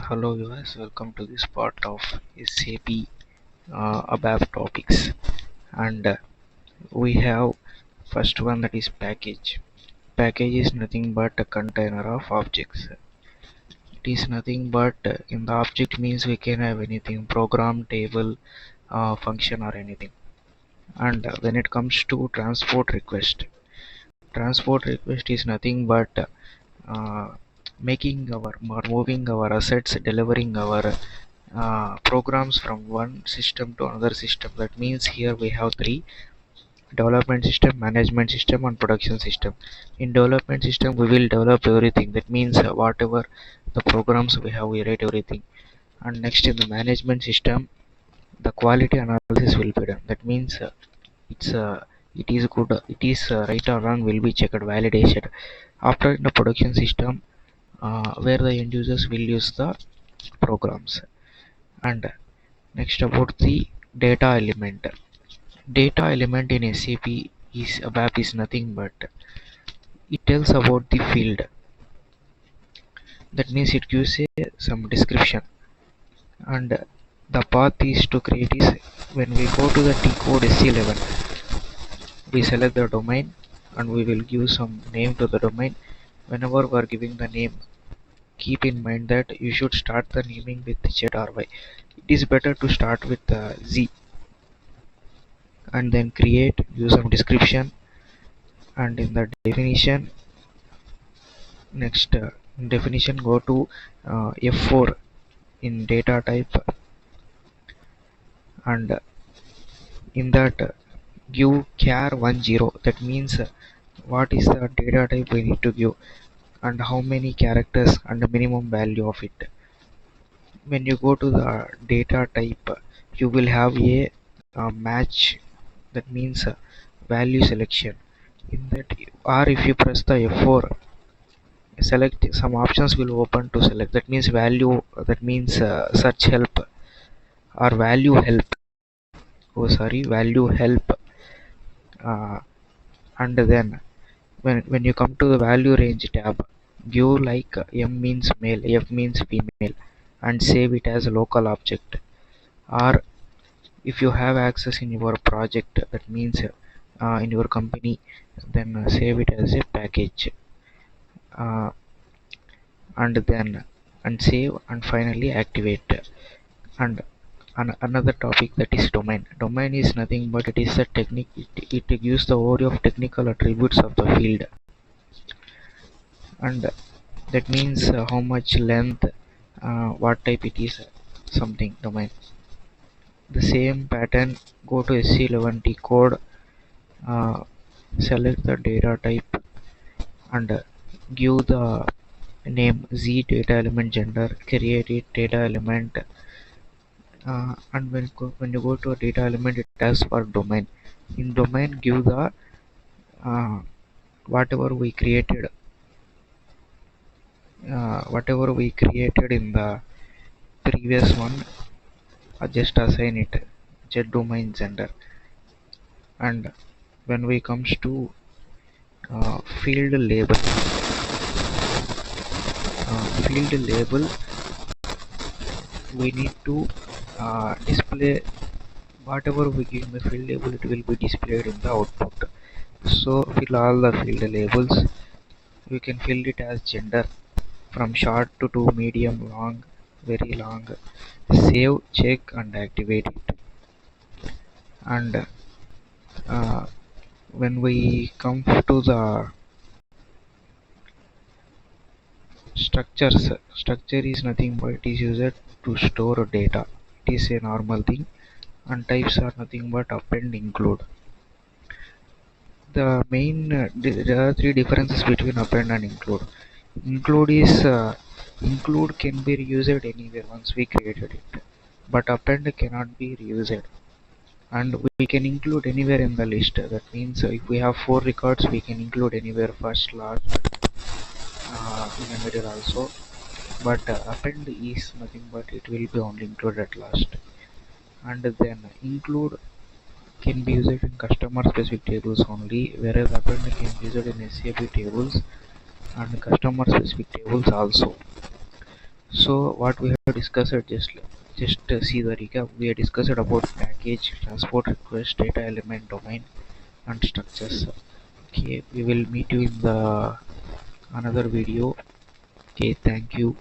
Hello viewers, welcome to this part of SAP ABAP topics, and we have first one, that is package. Package is nothing but a container of objects. It is nothing but in the object means we can have anything, program, table, function or anything. And when it comes to transport request is nothing but making our or moving our assets, delivering our programs from one system to another system. That means here we have three: development system, management system and production system. In development system we will develop everything. That means whatever the programs we have, we write everything. And next, in the management system, the quality analysis will be done. That means it's it is good, it is right or wrong will be checked, validation. After, in the production system, where the end users will use the programs. And next, about the data element. Data element in SAP is ABAP is nothing but it tells about the field. That means it gives some description. And the path is to create is, when we go to the T code SC11, we select the domain and we will give some name to the domain. Whenever we are giving the name, keep in mind that you should start the naming with Z or Y. It is better to start with Z and then create, use some description. And in the definition, next, definition, go to F4 in data type, and in that give char 10. That means what is the data type we need to give and how many characters and the minimum value of it. When you go to the data type, you will have a match. That means value selection. In that, or if you press the F4, select some options will open to select. That means value, that means search help or value help. Oh sorry, value help. uh, and then when you come to the value range tab, give like M means male, F means female, and save it as a local object. Or if you have access in your project, that means in your company, then save it as a package. uh, and then and save, and finally activate. And another topic, that is domain. Domain is nothing but it is a technique. It gives the overview of technical attributes of the field. And that means how much length, what type it is, something domain. The same pattern, go to SC11 T code, uh, select the data type and give the name Z data element gender, create it data element. And when you go to a data element, it asks for domain. In domain, give the uh, whatever we created, in the previous one, just assign it Z domain gender. And when we comes to field label, we need to display whatever we give in the field label, it will be displayed in the output. So fill all the field labels. We can fill it as gender, from short to medium, long, very long. Save, check and activate it. And when we come to the structure is nothing but it is used to store data. It is a normal thing. And types are nothing but append, include. The main there are three differences between append and include. Include can be reused anywhere once we created it, but append cannot be reused. And we can include anywhere in the list. That means if we have 4 records, we can include anywhere, first, last, in the middle also. But append is nothing but it will be only included at last. And then include can be used in customer specific tables only, whereas append can be used in SAP tables and customer specific tables also. So what we have discussed, just see the recap. We have discussed about package, transport request, data element, domain, and structures. Okay, we will meet you in the another video. Okay, thank you.